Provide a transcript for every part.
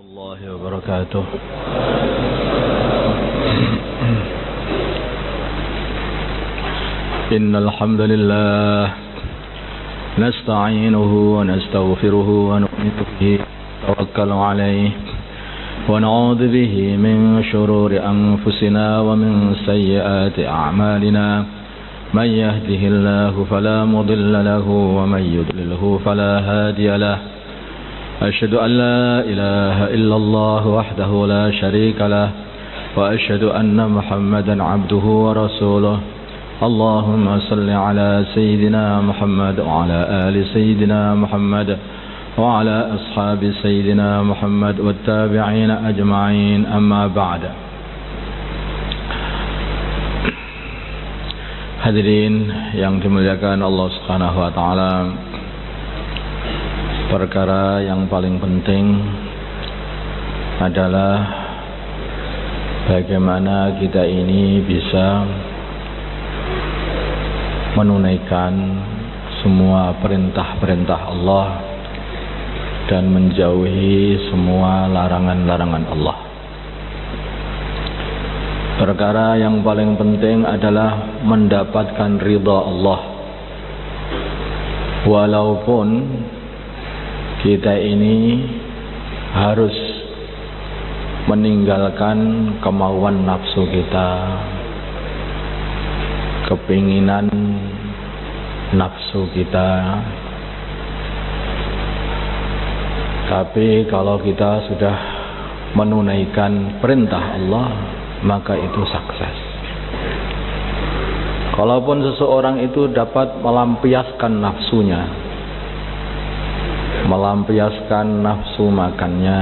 الله وبركاته. إن الحمد لله نستعينه ونستغفره ونؤمن به ونتوكل عليه ونعوذ به من شرور أنفسنا ومن سيئات أعمالنا من يهده الله فلا مضل له ومن يضلله فلا هادي له. أشهد أن لا إله إلا الله وحده لا شريك له وأشهد أن محمدا عبده ورسوله. اللهم صل على سيدنا محمد وعلى آل سيدنا محمد وعلى أصحاب سيدنا محمد والتابعين أجمعين. أما بعد. Hadirin yang dimuliakan Allah Subhanahu wa taala, perkara yang paling penting adalah bagaimana kita ini bisa menunaikan semua perintah-perintah Allah dan menjauhi semua larangan-larangan Allah. Perkara yang paling penting adalah mendapatkan ridha Allah. Walaupun kita ini harus meninggalkan kemauan nafsu kita, kepinginan nafsu kita. Tapi kalau kita sudah menunaikan perintah Allah, maka itu sukses. Kalaupun seseorang itu dapat melampiaskan nafsunya, melampiaskan nafsu makannya,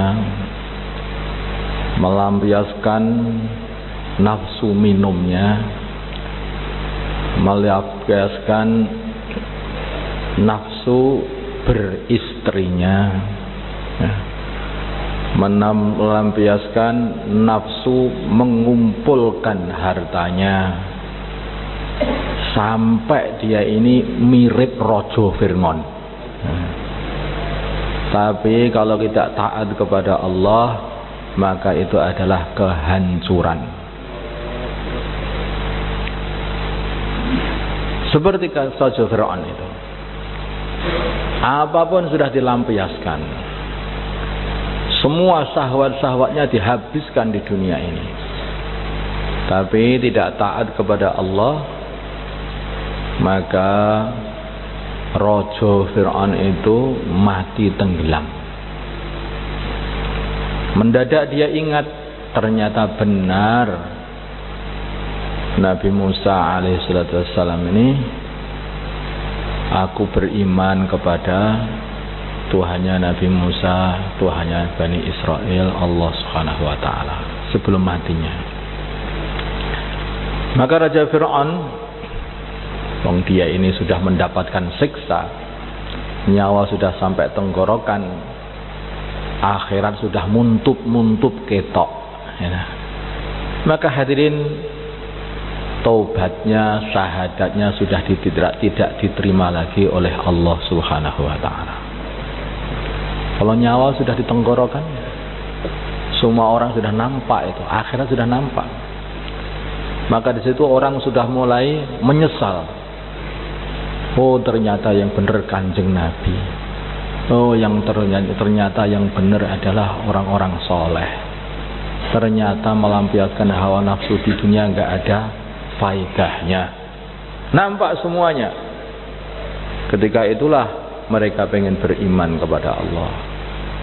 melampiaskan nafsu minumnya, melampiaskan nafsu beristrinya, melampiaskan nafsu mengumpulkan hartanya, sampai dia ini mirip Raja Fir'aun. Tapi kalau tidak taat kepada Allah, maka itu adalah kehancuran. Seperti Raja Fir'aun itu, apapun sudah dilampiaskan, semua syahwat-syahwatnya dihabiskan di dunia ini, tapi tidak taat kepada Allah, maka Raja Fir'aun itu mati tenggelam. Mendadak dia ingat, ternyata benar Nabi Musa alaihissalam ini, aku beriman kepada Tuhannya Nabi Musa, Tuhannya Bani Israel, Allah Subhanahu wa taala, sebelum matinya. Maka Raja Fir'aun, dia ini sudah mendapatkan siksa, nyawa sudah sampai tenggorokan, akhirat sudah muntup ketok. Maka hadirin, taubatnya, syahadatnya sudah tidak diterima lagi oleh Allah Subhanahu wa taala. Kalau nyawa sudah ditenggorokan, semua orang sudah nampak itu, akhirat sudah nampak. Maka di situ orang sudah mulai menyesal. Oh, ternyata yang benar Kanjeng Nabi. Oh, yang ternyata yang benar adalah orang-orang soleh. Ternyata melampiaskan hawa nafsu di dunia nggak ada faedahnya. Nampak semuanya. Ketika itulah mereka pengen beriman kepada Allah,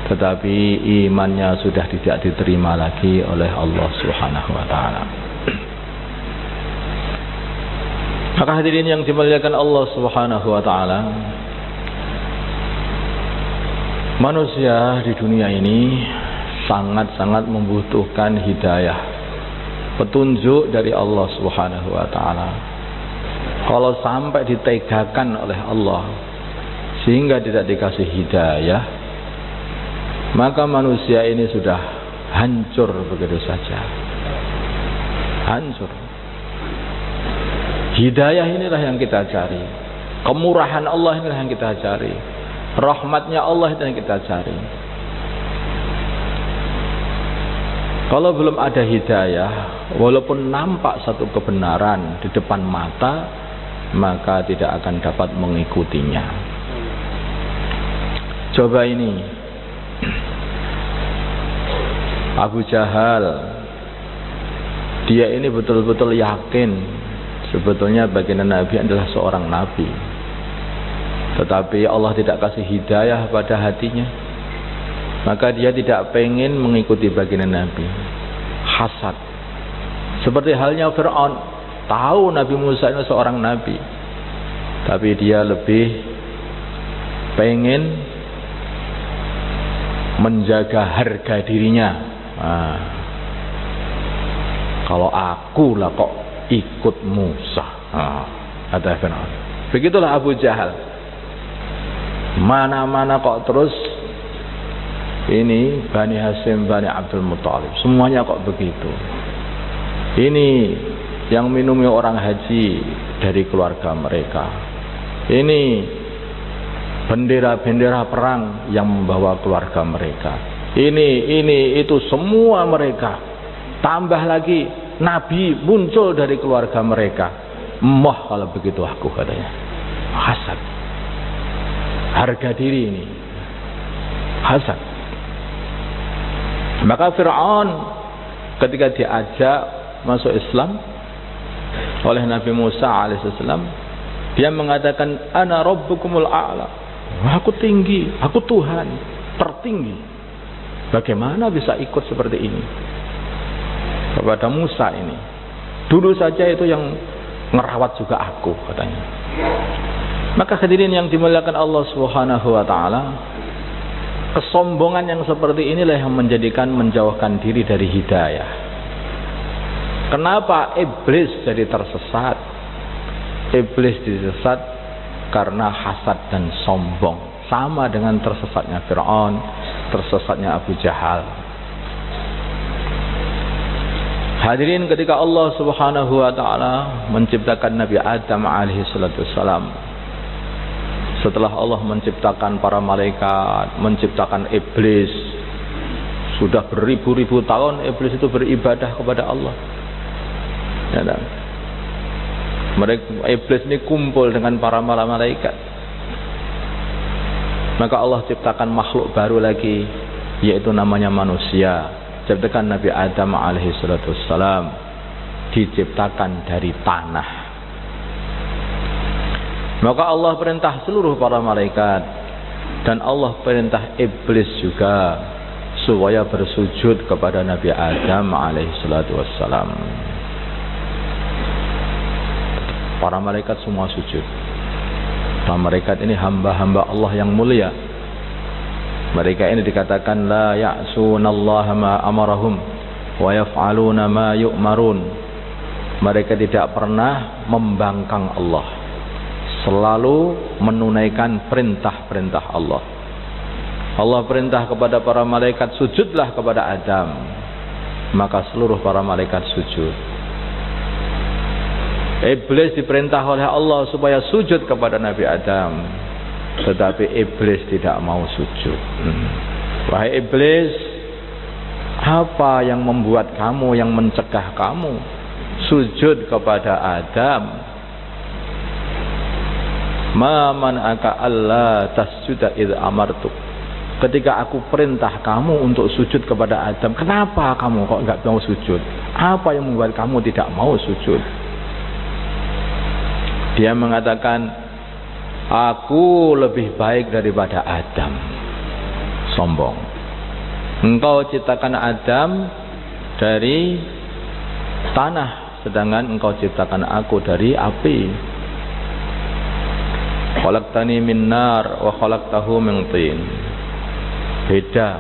tetapi imannya sudah tidak diterima lagi oleh Allah Subhanahu wa taala. Maka hadirin yang dimuliakan Allah Subhanahu wa taala, manusia di dunia ini sangat-sangat membutuhkan hidayah, petunjuk dari Allah Subhanahu wa taala. Kalau sampai ditegakan oleh Allah sehingga tidak dikasih hidayah, maka manusia ini sudah hancur begitu saja. Hancur. Hidayah inilah yang kita cari, kemurahan Allah inilah yang kita cari, rahmatnya Allah itu yang kita cari. Kalau belum ada hidayah, walaupun nampak satu kebenaran di depan mata, maka tidak akan dapat mengikutinya. Coba ini, Abu Jahal, dia ini betul-betul yakin sebetulnya baginda Nabi adalah seorang nabi, tetapi Allah tidak kasih hidayah pada hatinya, maka dia tidak pengen mengikuti baginda Nabi. Hasad. Seperti halnya Fir'aun, tahu Nabi Musa itu seorang nabi, tapi dia lebih pengen menjaga harga dirinya. Kalau aku lah kok ikut Musa, kata Fir'aun. Begitulah Abu Jahal. Mana-mana kok terus ini Bani Hashim, Bani Abdul Muttalib, semuanya kok begitu. Ini yang minumi orang haji dari keluarga mereka. Ini bendera-bendera perang yang membawa keluarga mereka. Ini itu semua mereka. Tambah lagi Nabi muncul dari keluarga mereka. Moh kalau begitu aku, katanya. Hasad. Harga diri ini. Hasad. Maka Fir'aun ketika diajak masuk Islam oleh Nabi Musa alaihissalam, dia mengatakan, ana rabbukumul a'la. Aku tinggi, aku Tuhan tertinggi. Bagaimana bisa ikut seperti ini kepada Musa ini? Dulu saja itu yang ngerawat juga aku, katanya. Maka hadirin yang dimuliakan Allah Subhanahu wa taala, kesombongan yang seperti inilah yang menjauhkan diri dari hidayah. Kenapa iblis jadi tersesat? Iblis disesat karena hasad dan sombong, sama dengan tersesatnya Fir'aun, tersesatnya Abu Jahal. Hadirin, ketika Allah Subhanahu wa taala menciptakan Nabi Adam alaihi salatu wassalam, setelah Allah menciptakan para malaikat, menciptakan iblis, sudah beribu-ribu tahun iblis itu beribadah kepada Allah. Ya, iblis ini kumpul dengan para malaikat. Maka Allah ciptakan makhluk baru lagi, yaitu namanya manusia. Ciptakan Nabi Adam alaihi salatu wassalam, diciptakan dari tanah. Maka Allah perintah seluruh para malaikat, dan Allah perintah iblis juga, supaya bersujud kepada Nabi Adam alaihi salatu wassalam. Para malaikat semua sujud. Para malaikat ini hamba-hamba Allah yang mulia. Mereka ini dikatakan la ya'sunallaha ma amarahum wa yaf'aluna ma yu'marun. Mereka tidak pernah membangkang Allah, selalu menunaikan perintah-perintah Allah. Allah perintah kepada para malaikat, sujudlah kepada Adam. Maka seluruh para malaikat sujud. Iblis diperintah oleh Allah supaya sujud kepada Nabi Adam, tetapi iblis tidak mau sujud. Wahai iblis, apa yang membuat kamu, yang mencegah kamu sujud kepada Adam? Ma man'aka alla tasjuda idh amartuk. Ketika aku perintah kamu untuk sujud kepada Adam, kenapa kamu kok enggak mau sujud? Apa yang membuat kamu tidak mau sujud? Dia mengatakan, aku lebih baik daripada Adam. Sombong. Engkau ciptakan Adam dari tanah, sedangkan engkau ciptakan aku dari api. Khalaqtani min nar wa khalaqtahu min tin. Beda,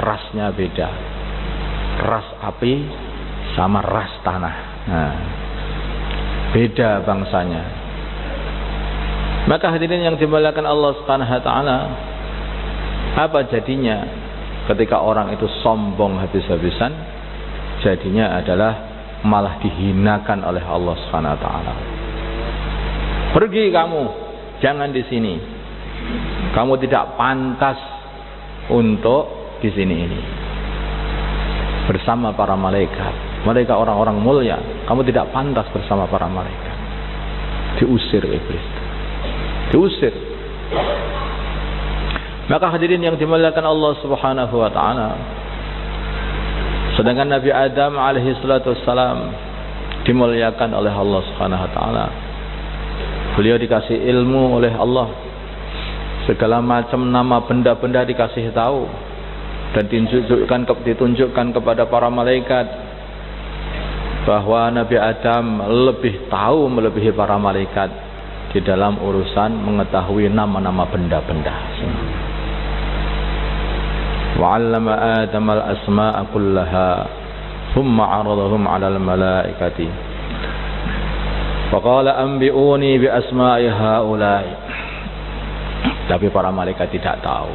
rasnya beda. Ras api sama ras tanah. Nah, beda bangsanya. Maka hadirin yang dimuliakan Allah Subhanahu wa taala, apa jadinya ketika orang itu sombong habis-habisan? Jadinya adalah malah dihinakan oleh Allah Subhanahu wa taala. Pergi kamu, jangan di sini. Kamu tidak pantas untuk di sini ini. bersama para malaikat. Mereka orang-orang mulia. Kamu tidak pantas bersama para malaikat. Diusir iblis. Diusir. Maka hadirin yang dimuliakan Allah Subhanahu wa taala, sedangkan Nabi Adam alaihi salatu wassalam dimuliakan oleh Allah Subhanahu wa taala. Beliau dikasih ilmu oleh Allah. Segala macam nama benda-benda dikasih tahu dan ditunjukkan kepada para malaikat bahwa Nabi Adam lebih tahu melebihi para malaikat di dalam urusan mengetahui nama-nama benda-benda. Wa 'allama Adam al-asma'a kullaha thumma 'aradahum 'ala al-malaikati wa qala anbi'uni bi asma'i haula'i. Tapi para malaikat tidak tahu.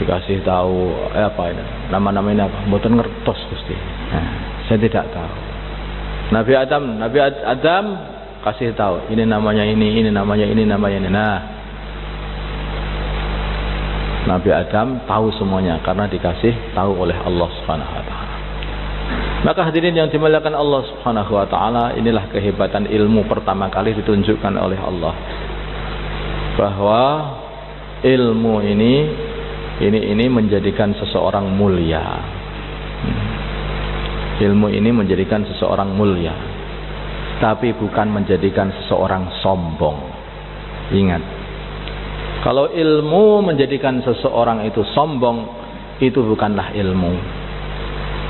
Dikasih tahu apa ini? Nama-nama ini apa? Mboten ngertos Gusti. Saya tidak tahu. Nabi Adam kasih tahu, ini namanya ini namanya ini namanya ini. Nah, Nabi Adam tahu semuanya karena dikasih tahu oleh Allah Subhanahu wa taala. Maka hadirin yang dimuliakan Allah Subhanahu wa taala, inilah kehebatan ilmu pertama kali ditunjukkan oleh Allah. Bahwa ilmu ini menjadikan seseorang mulia. Ilmu ini menjadikan seseorang mulia, tapi bukan menjadikan seseorang sombong. Ingat, kalau ilmu menjadikan seseorang itu sombong, itu bukanlah ilmu.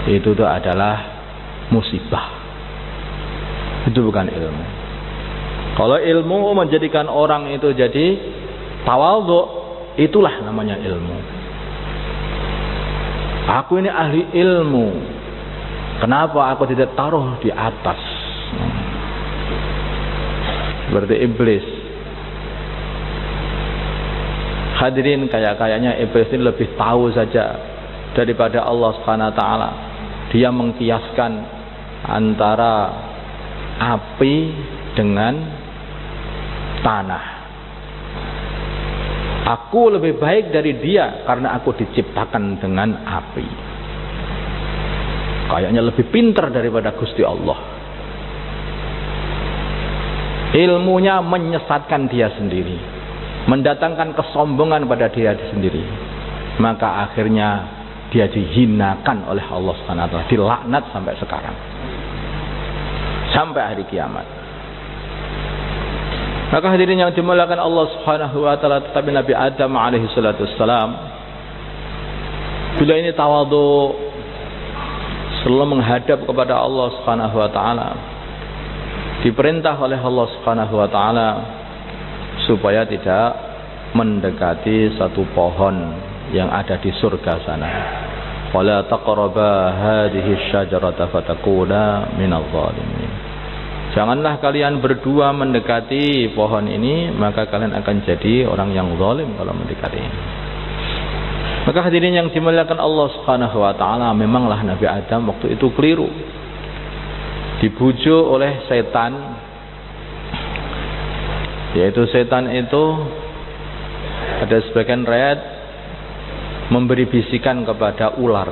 Itu adalah musibah. Itu bukan ilmu. Kalau ilmu menjadikan orang itu jadi tawadhu, itulah namanya ilmu. Aku ini ahli ilmu. Kenapa aku tidak taruh di atas? Seperti iblis. Hadirin, kayaknya iblis ini lebih tahu saja daripada Allah Subhanahu wa taala. Dia mengkiaskan antara api dengan tanah. Aku lebih baik dari dia karena aku diciptakan dengan api. Kayaknya lebih pintar daripada Gusti Allah. Ilmunya menyesatkan dia sendiri, mendatangkan kesombongan pada dia sendiri. Maka akhirnya dia dihinakan oleh Allah Subhanahu wa taala, dilaknat sampai sekarang, sampai hari kiamat. Maka hadirin yang dimuliakan Allah Subhanahu wa taala, tetapi Nabi Adam alaihi salatu wassalam, bila ini tawadhu, selalu menghadap kepada Allah Subhanahu wa taala, diperintah oleh Allah Subhanahu wa taala supaya tidak mendekati satu pohon yang ada di surga sana. Wala taqraba hadhihi syajarata fatakuna minadh dhalimin. Janganlah kalian berdua mendekati pohon ini, maka kalian akan jadi orang yang zalim kalau mendekati ini. Maka hadirin yang dimuliakan Allah Subhanahu wa taala, memanglah Nabi Adam waktu itu keliru. Dibujuk oleh setan. Yaitu setan itu ada sebagian riwayat memberi bisikan kepada ular,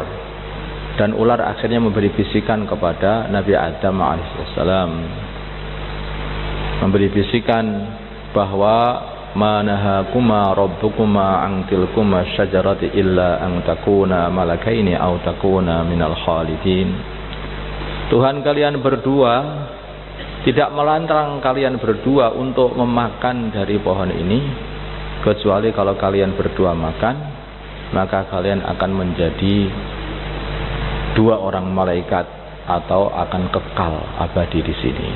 dan ular akhirnya memberi bisikan kepada Nabi Adam alaihissalam, memberi bisikan bahwa manahakuma rabbukuma an tilkuma syajarati illa an takuna malakaini aw takuna minal khalidin. Tuhan kalian berdua tidak melarang kalian berdua untuk memakan dari pohon ini, kecuali kalau kalian berdua makan, maka kalian akan menjadi dua orang malaikat atau akan kekal abadi di sini.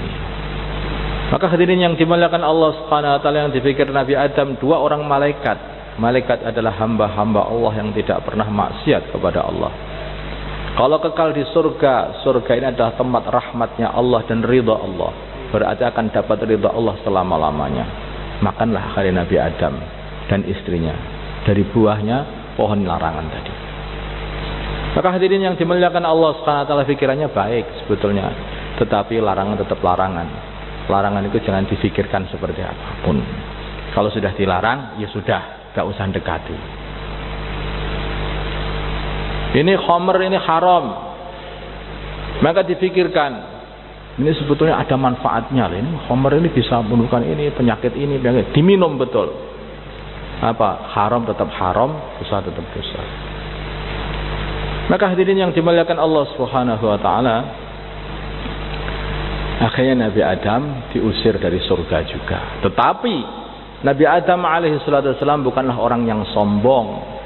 Maka hadirin yang dimuliakan Allah Subhanahu wa taala, yang dipikir Nabi Adam dua orang malaikat. Malaikat adalah hamba-hamba Allah yang tidak pernah maksiat kepada Allah. Kalau kekal di surga, surga ini adalah tempat rahmatnya Allah dan ridha Allah. Berarti akan dapat ridha Allah selama-lamanya. Makanlah hari Nabi Adam dan istrinya dari buahnya pohon larangan tadi. Maka hadirin yang dimuliakan Allah Subhanahu wa taala, pikirannya baik sebetulnya, tetapi larangan tetap larangan. Larangan itu jangan difikirkan seperti apapun. Kalau sudah dilarang, ya sudah, gak usah dekati. Ini khamr, ini haram. Maka dipikirkan, ini sebetulnya ada manfaatnya. Ini khamr ini bisa membunuhkan ini, penyakit ini, penyakit. Diminum betul. Apa? Haram tetap haram, dosa tetap dosa. Maka hadirin yang dimuliakan Allah Subhanahu wa taala, akhirnya Nabi Adam diusir dari surga juga. Tetapi Nabi Adam alaihi salatu wasallam bukanlah orang yang sombong.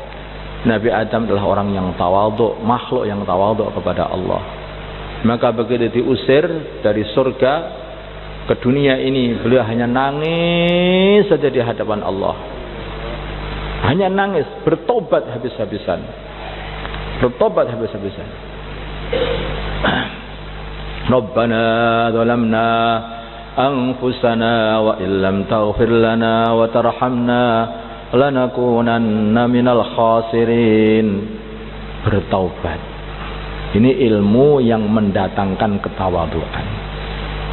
Nabi Adam adalah orang yang tawadhu, makhluk yang tawadhu kepada Allah. Maka begitu diusir dari surga ke dunia ini, beliau hanya nangis saja di hadapan Allah. Hanya nangis, bertobat habis-habisan. Bertobat habis-habisan. Rabbana zalamna anfusana wa illam taghfir lana wa tarhamna lanakunanna minal khasirin. Bertaubat. Ini ilmu yang mendatangkan ketawaduan.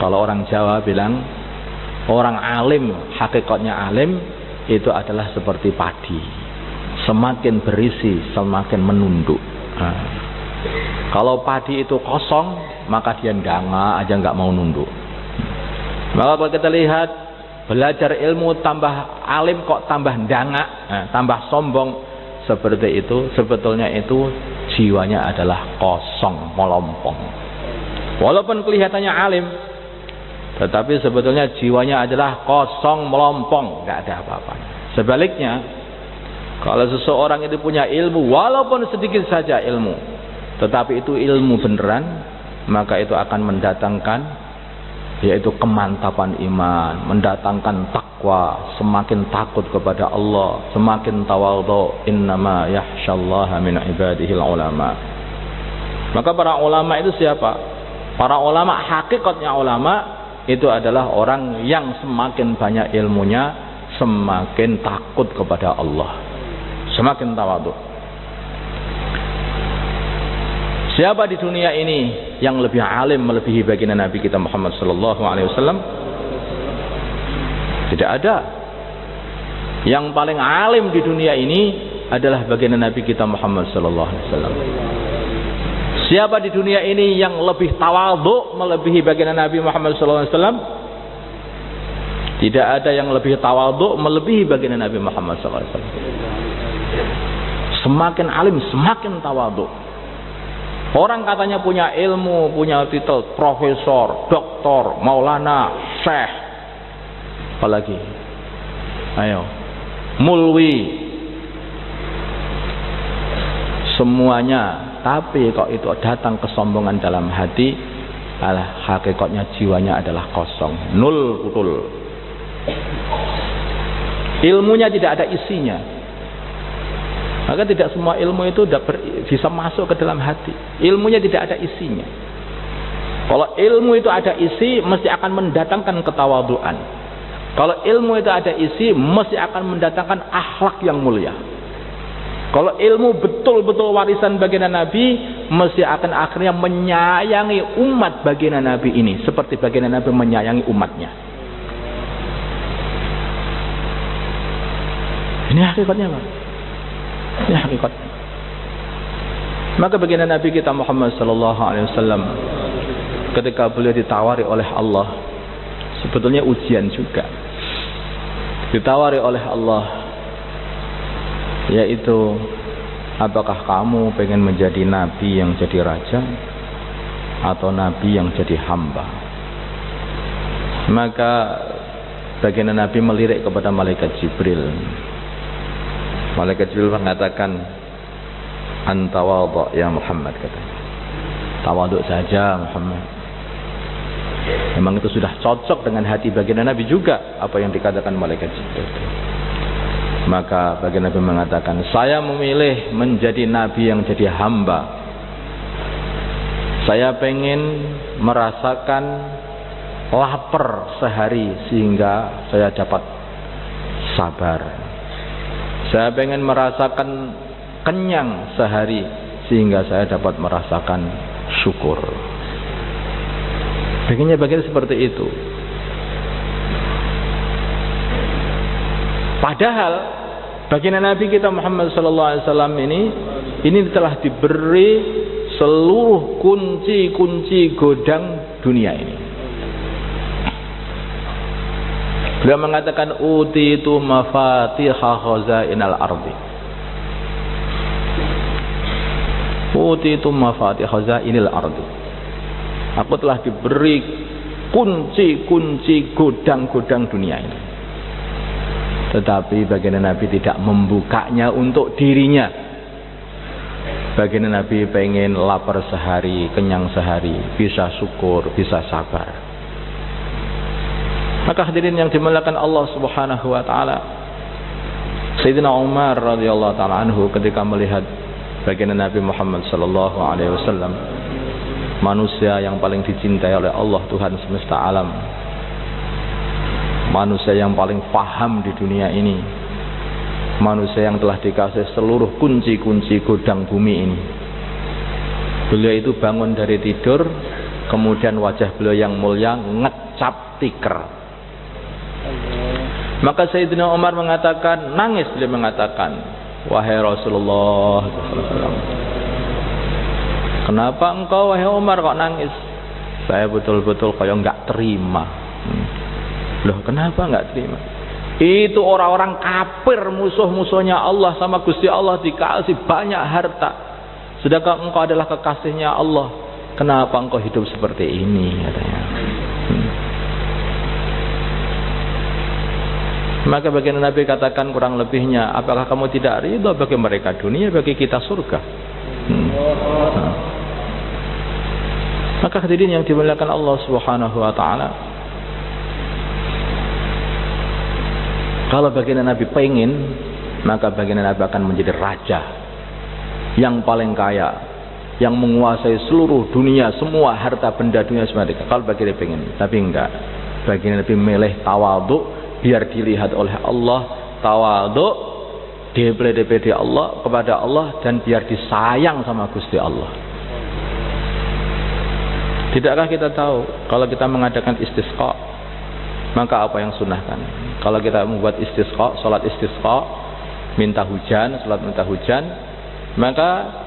Kalau orang Jawa bilang, orang alim, hakikatnya alim itu adalah seperti padi. Semakin berisi, semakin menunduk. Kalau padi itu kosong, maka dia danga aja nggak mau nunduk. Maka kalau kita lihat, belajar ilmu tambah alim kok tambah danga, tambah sombong, seperti itu, sebetulnya itu jiwanya adalah kosong, melompong. Walaupun kelihatannya alim, tetapi sebetulnya jiwanya adalah kosong, melompong, nggak ada apa-apanya. Sebaliknya, kalau seseorang itu punya ilmu, walaupun sedikit saja ilmu, tetapi itu ilmu beneran, maka itu akan mendatangkan, yaitu kemantapan iman, mendatangkan takwa, semakin takut kepada Allah, semakin tawadhu. Innama yakhsyallaha min ibadihil ulama. Maka para ulama itu siapa? Para ulama, hakikatnya ulama itu adalah orang yang semakin banyak ilmunya, semakin takut kepada Allah, semakin tawadhu. Siapa di dunia ini yang lebih alim melebihi baginda Nabi kita Muhammad sallallahu alaihi wasallam? Tidak ada. Yang paling alim di dunia ini adalah baginda Nabi kita Muhammad sallallahu alaihi wasallam. Siapa di dunia ini yang lebih tawadhu melebihi baginda Nabi Muhammad sallallahu alaihi wasallam? Tidak ada yang lebih tawadhu melebihi baginda Nabi Muhammad sallallahu alaihi wasallam. Semakin alim, semakin tawadhu. Orang katanya punya ilmu, punya titel profesor, doktor, maulana, syekh, apalagi, ayo, mulwi, semuanya. Tapi kok itu datang kesombongan dalam hati, alah, hakikatnya jiwanya adalah kosong, nul putul. Ilmunya tidak ada isinya. Maka tidak semua ilmu itu bisa masuk ke dalam hati. Ilmunya tidak ada isinya. Kalau ilmu itu ada isi, mesti akan mendatangkan ketawaduan. Kalau ilmu itu ada isi, mesti akan mendatangkan akhlak yang mulia. Kalau ilmu betul-betul warisan baginda Nabi, mesti akan akhirnya menyayangi umat baginda Nabi ini, seperti baginda Nabi menyayangi umatnya. Ini hakikatnya, Pak. Ini hakikat. Maka baginda Nabi kita Muhammad sallallahu alaihi wasallam, ketika beliau ditawari oleh Allah, sebetulnya ujian juga. Ditawari oleh Allah, yaitu apakah kamu pengen menjadi nabi yang jadi raja atau nabi yang jadi hamba? Maka baginda Nabi melirik kepada malaikat Jibril. Malaikat Jibril mengatakan, anta wadha ya Muhammad, katanya. Tawaduk saja Muhammad. Memang itu sudah cocok dengan hati baginda Nabi juga apa yang dikatakan malaikat Jibril. Maka baginda Nabi mengatakan, saya memilih menjadi nabi yang jadi hamba. Saya pengen merasakan lapar sehari sehingga saya dapat sabar. Saya pengen merasakan kenyang sehari sehingga saya dapat merasakan syukur. Pengennya bagian seperti itu. Padahal baginda Nabi kita Muhammad sallallahu alaihi wasallam ini ini telah diberi seluruh kunci-kunci godang dunia ini. Beliau mengatakan utitu mafatiha khazainal ardi. Utitu mafatiha khazainil ardi. Aku telah diberi kunci-kunci godang-godang dunia ini. Tetapi baginda Nabi tidak membukanya untuk dirinya. Baginda Nabi pengen lapar sehari, kenyang sehari, bisa syukur, bisa sabar. Maka hadirin yang dimuliakan Allah Subhanahu wa taala, Sayyidina Umar radhiyallahu taala anhu ketika melihat baginda Nabi Muhammad sallallahu alaihi wasallam, manusia yang paling dicintai oleh Allah Tuhan semesta alam, manusia yang paling paham di dunia ini, manusia yang telah dikasih seluruh kunci-kunci godang bumi ini. Beliau itu bangun dari tidur, kemudian wajah beliau yang mulia ngecap tikar. Maka Sayyidina Umar mengatakan, nangis, beliau mengatakan, wahai Rasulullah, kenapa engkau wahai Umar kok nangis? Saya betul-betul kayak enggak terima. Loh, kenapa enggak terima? Itu orang-orang kafir, musuh-musuhnya Allah sama Gusti Allah, dikasih banyak harta, sedangkan engkau adalah kekasihnya Allah. Kenapa engkau hidup seperti ini, katanya. Maka baginda Nabi katakan kurang lebihnya, apakah kamu tidak ridha bagi mereka dunia, bagi kita surga? Maka hadirin yang dimuliakan Allah Subhanahu wa taala, kalau baginda Nabi pengen, maka baginda Nabi akan menjadi raja yang paling kaya, yang menguasai seluruh dunia, semua harta benda dunia semuanya. Kalau baginda pengen, tapi enggak. Baginda Nabi milih tawadhu, biar dilihat oleh Allah, tawadhu, DPD Allah kepada Allah, dan biar disayang sama Gusti Allah. Tidakkah kita tahu kalau kita mengadakan istisqa, maka apa yang sunahkan? Kalau kita membuat istisqa, salat istisqa, minta hujan, salat minta hujan, maka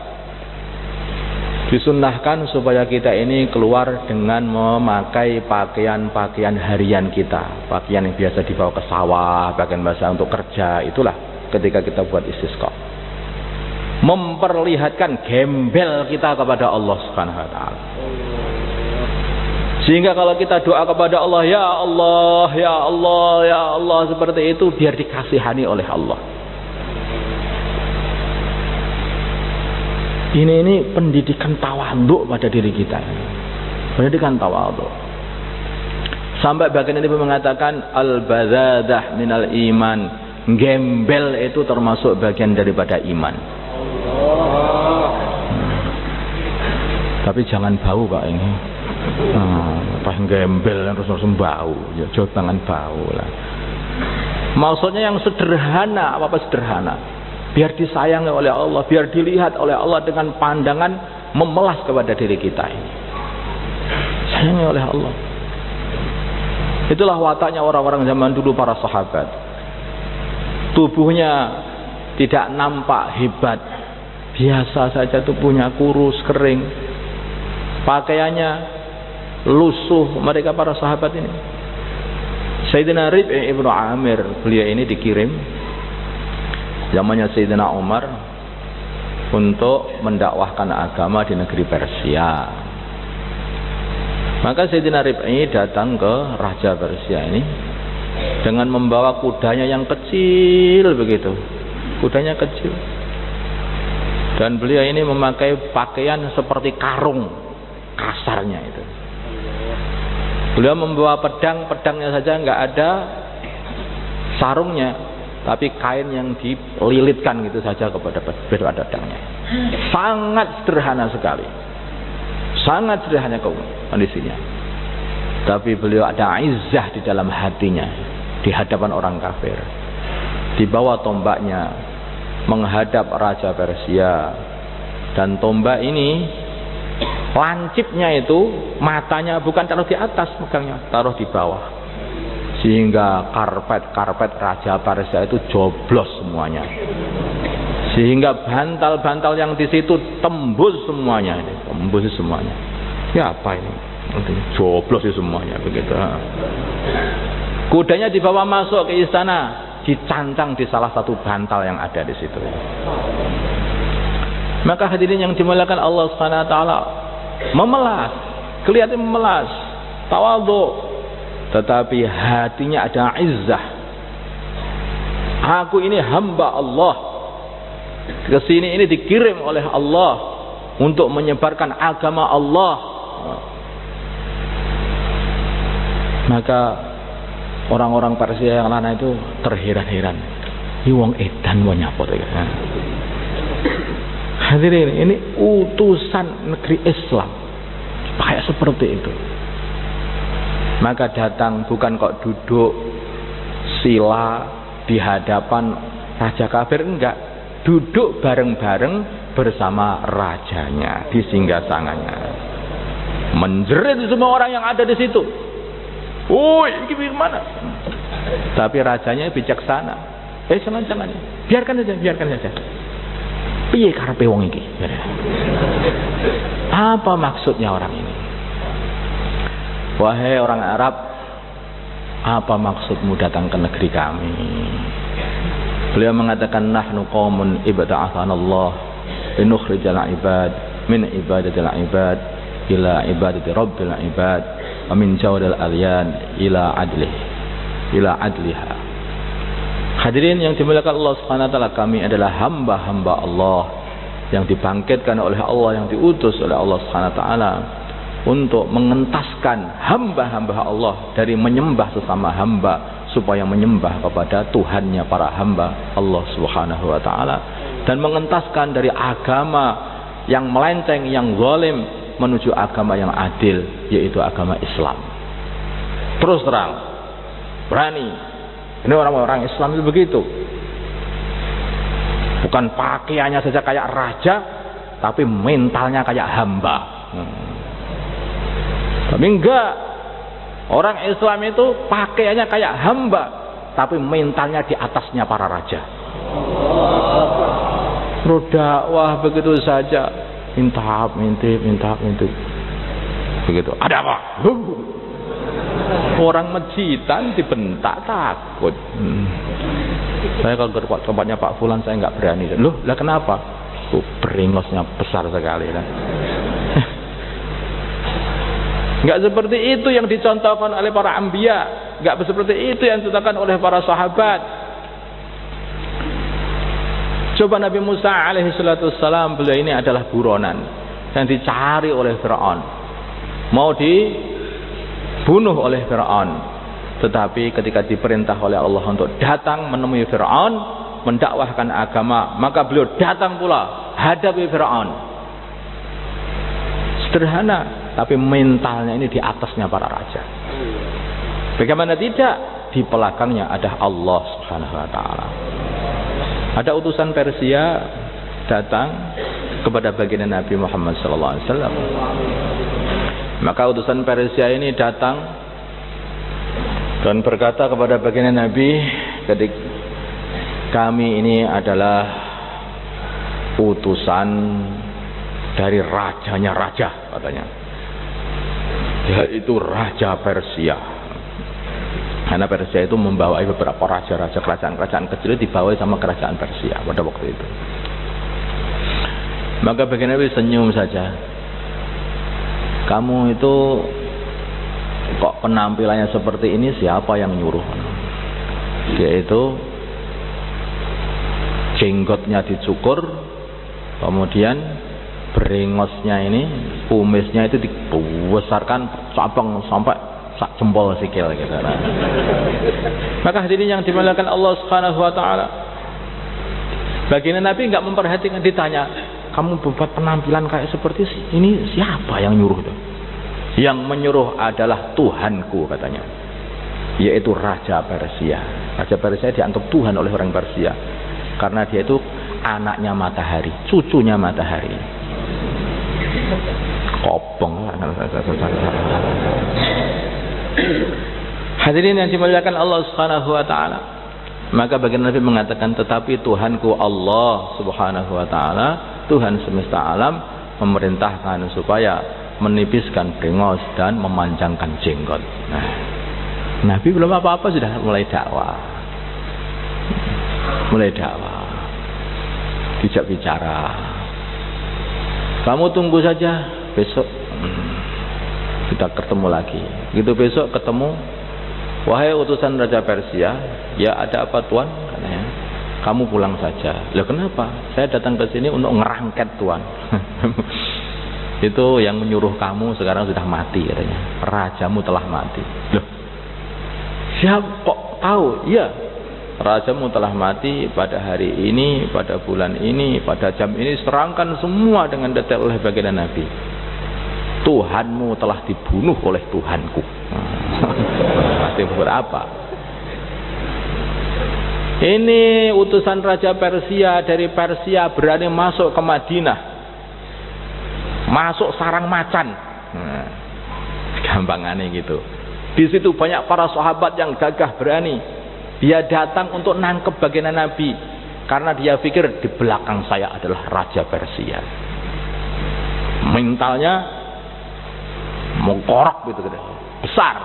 disunnahkan supaya kita ini keluar dengan memakai pakaian-pakaian harian kita, pakaian yang biasa dibawa ke sawah, pakaian basah untuk kerja. Itulah ketika kita buat istisqa, memperlihatkan gembel kita kepada Allah Subhanahu wa taala. Sehingga kalau kita doa kepada Allah, ya Allah, ya Allah, ya Allah, seperti itu, biar dikasihani oleh Allah. Ini pendidikan tawadhu pada diri kita. Pendidikan tawadhu. Sampai bagian ini mengatakan al-badzadah minal iman. Gembel itu termasuk bagian daripada iman. Tapi jangan bau Pak ini. Pas gembel terus bau. Ya jangan bau lah. Maksudnya yang sederhana, apa sederhana? Biar disayangi oleh Allah, biar dilihat oleh Allah dengan pandangan memelas kepada diri kita ini. Sayangi oleh Allah. Itulah wataknya orang-orang zaman dulu, para sahabat. Tubuhnya tidak nampak hebat, biasa saja tubuhnya, kurus, kering. Pakaiannya lusuh, mereka para sahabat ini. Sayyidina Rib'i ibnu Amir, beliau ini dikirim zamannya Sayyidina Umar untuk mendakwahkan agama di negeri Persia. Maka Sayyidina Rib'i datang ke Raja Persia ini dengan membawa kudanya yang kecil begitu. Kudanya kecil. Dan beliau ini memakai pakaian seperti karung, kasarnya itu. Beliau membawa pedang, pedangnya saja enggak ada sarungnya, tapi kain yang dililitkan gitu saja kepada pedangnya. Sangat sederhana sekali, sangat sederhana kondisinya. Tapi beliau ada izzah di dalam hatinya di hadapan orang kafir. Dibawa tombaknya menghadap Raja Persia, dan tombak ini lancipnya itu matanya bukan taruh di atas, megangnya taruh di bawah. Sehingga karpet Raja Persia itu joblos semuanya. Sehingga bantal-bantal yang di situ tembus semuanya, tembus semuanya. Ya apa ini? Joblos semuanya begitu. Kudanya dibawa masuk ke istana, dicancang di salah satu bantal yang ada di situ. Maka hadirin yang dimuliakan Allah Subhanahu wa taala, memelas, kelihatan memelas, tawadhu, tetapi hatinya ada izzah. Aku ini hamba Allah. Kesini ini dikirim oleh Allah untuk menyebarkan agama Allah. Maka orang-orang Persia yang lana itu terheran-heran. Ini wong edan wong nyapa to. Hadirin, ini utusan negeri Islam. Kayak seperti itu. Maka datang bukan kok duduk sila di hadapan raja kafir, enggak. Duduk bareng-bareng bersama rajanya di singgasananya. Menjerit semua orang yang ada di situ. Woi, ini gimana? Tapi rajanya bijaksana. Jangan. Biarkan saja. Piye karepe wong iki? Apa maksudnya orang ini? Wahai orang Arab, apa maksudmu datang ke negeri kami? Beliau mengatakan, nahnu qaumun ibada'athana Allah linukhrijal ibad min ibadatil ibad ila ibadati rabbil ibad wa min jawdil alyan ila adliha. Hadirin yang dimuliakan Allah Subhanahu wa taala, kami adalah hamba-hamba Allah yang dibangkitkan oleh Allah, yang diutus oleh Allah Subhanahu wa taala untuk mengentaskan hamba-hamba Allah dari menyembah sesama hamba supaya menyembah kepada Tuhannya para hamba Allah Subhanahu wa taala, dan mengentaskan dari agama yang melenceng, yang zalim menuju agama yang adil, yaitu agama Islam. Terus terang, berani. Ini orang-orang Islam itu begitu. Bukan pakaiannya saja kayak raja, tapi mentalnya kayak hamba. Tapi enggak. Orang Islam itu pakaiannya kayak hamba, tapi mentalnya di atasnya para raja. Dakwah begitu saja, mintip. Begitu. Ada apa? Orang masjidan dibentak takut. Saya kalau ke tempatnya Pak Fulan saya nggak berani. Loh, lah kenapa? Beringosnya besar sekali lah. Nggak seperti itu yang dicontohkan oleh para anbiya, nggak seperti itu yang dicontohkan oleh para sahabat. Coba Nabi Musa alaihi salatu wassalam, beliau ini adalah buronan yang dicari oleh Fir'aun, mau dibunuh oleh Fir'aun. Tetapi ketika diperintah oleh Allah untuk datang menemui Fir'aun, mendakwahkan agama, maka beliau datang pula hadapi Fir'aun. Sederhana, tapi mentalnya ini di atasnya para raja. Bagaimana tidak? Di belakangnya ada Allah Subhanahu wa taala. Ada utusan Persia datang kepada baginda Nabi Muhammad sallallahu alaihi wasallam. Maka utusan Persia ini datang dan berkata kepada baginda Nabi, ketika kami ini adalah utusan dari rajanya raja, katanya, yaitu Raja Persia. Karena Persia itu membawa beberapa raja-raja, kerajaan-kerajaan kecil dibawa sama kerajaan Persia pada waktu itu. Maka baginda Nabi senyum saja. Kamu itu kok penampilannya seperti ini, siapa yang nyuruh? Yaitu jenggotnya dicukur, kemudian beringosnya ini, kumisnya itu dibesarkan sampai sak jempol sikil gitu. Maka hadirin yang dimuliakan Allah Subhanahu wa taala, baginda Nabi enggak memperhatikan, ditanya, kamu buat penampilan kayak seperti ini, siapa yang nyuruh itu? Yang menyuruh adalah Tuhanku, katanya, yaitu Raja Persia. Raja Persia dianggap Tuhan oleh orang Persia karena dia itu anaknya matahari, cucunya matahari. Kopong. Hadirin yang dimuliakan Allah Subhanahu wa taala, Maka baginda Nabi mengatakan, tetapi Tuhanku Allah subhanahu wa ta'ala, Tuhan semesta alam, memerintahkan supaya menipiskan brengos dan memanjangkan jenggot. Nah, Nabi belum apa-apa sudah mulai dakwah. Dijak bicara. Kamu tunggu saja, besok kita ketemu lagi. Gitu besok ketemu, wahai utusan Raja Persia, ya ada apa tuan? Katanya, kamu pulang saja. Loh kenapa? Saya datang ke sini untuk ngerangket tuan. Itu yang menyuruh kamu sekarang sudah mati katanya. Rajamu telah mati. Loh, siapa kok tahu? Iya, rajamu telah mati pada hari ini, pada bulan ini, pada jam ini. Serangkan semua dengan detail oleh baginda Nabi. Tuhanmu telah dibunuh oleh Tuhanku. Masih berapa? Ini utusan Raja Persia dari Persia berani masuk ke Madinah, masuk sarang macan. Gampangannya gitu. Di situ banyak para sahabat yang gagah berani. Dia datang untuk nangkep baginda Nabi karena dia pikir di belakang saya adalah Raja Persia. Mentalnya mengkorok gitu, besar,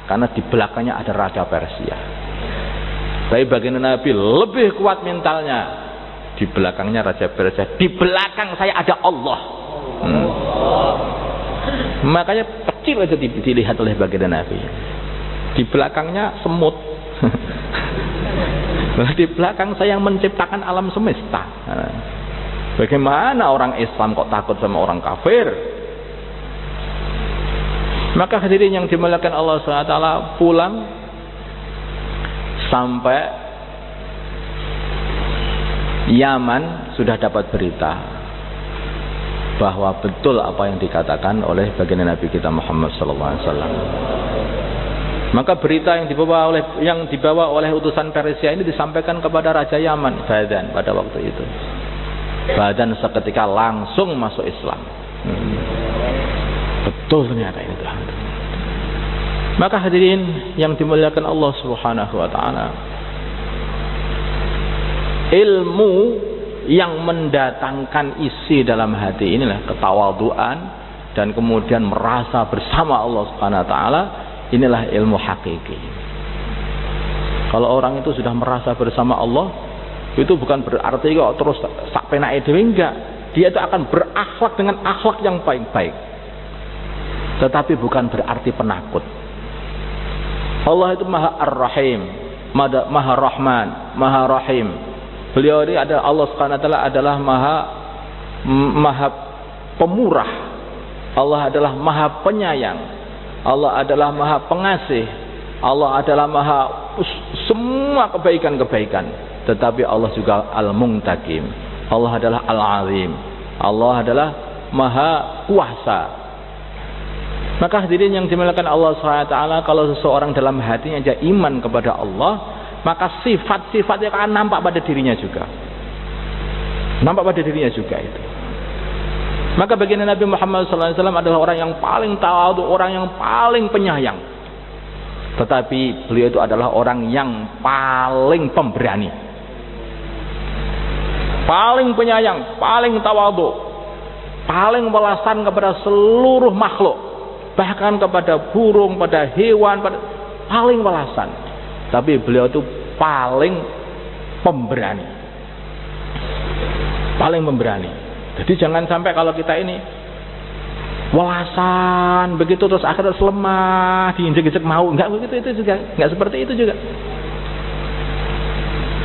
karena di belakangnya ada Raja Persia. Tapi baginda Nabi lebih kuat mentalnya. Di belakangnya Raja Persia, di belakang saya ada Allah. Makanya kecil aja dilihat oleh baginda Nabi. Di belakangnya semut. Di belakang saya yang menciptakan alam semesta. Bagaimana orang Islam kok takut sama orang kafir? Maka hadirin yang dimuliakan Allah SWT, pulang sampai Yaman sudah dapat berita bahwa betul apa yang dikatakan oleh baginda Nabi kita Muhammad SAW. Maka berita yang dibawa oleh utusan Persia ini disampaikan kepada Raja Yaman, Badan, pada waktu itu. Badan seketika langsung masuk Islam. Betul ternyata ini Tuhan. Maka hadirin yang dimuliakan Allah Subhanahu wa taala, ilmu yang mendatangkan isi dalam hati inilah ketawaduan dan kemudian merasa bersama Allah Subhanahu wa taala, inilah ilmu hakiki. Kalau orang itu sudah merasa bersama Allah, itu bukan berarti kok terus sak penake dhewe, enggak. Dia itu akan berakhlak dengan akhlak yang baik-baik. Tetapi bukan berarti penakut. Allah itu Maha Ar-Rahim, Maha Rahman, Maha Rahim. Beliau ini adalah Allah Subhanahu wa taala adalah Maha Pemurah. Allah adalah Maha Penyayang. Allah adalah Maha Pengasih. Allah adalah Maha semua kebaikan-kebaikan. Tetapi Allah juga Al-Muntaqim. Allah adalah Al-Azim. Allah adalah Maha Kuasa. Maka hadirin yang dimuliakan Allah SWT, kalau seseorang dalam hatinya aja iman kepada Allah, maka sifat-sifatnya akan nampak pada dirinya juga. Nampak pada dirinya juga itu. Maka baginda Nabi Muhammad SAW adalah orang yang paling tawadhu, orang yang paling penyayang. Tetapi beliau itu adalah orang yang paling pemberani, paling penyayang, paling tawadhu, paling welasan kepada seluruh makhluk. Bahkan kepada burung, pada hewan, paling welasan. Tapi beliau itu paling pemberani. Paling pemberani. Jadi jangan sampai kalau kita ini welasan begitu terus akhirnya lemah, diinjek-injek mau, enggak begitu, itu juga enggak seperti itu juga.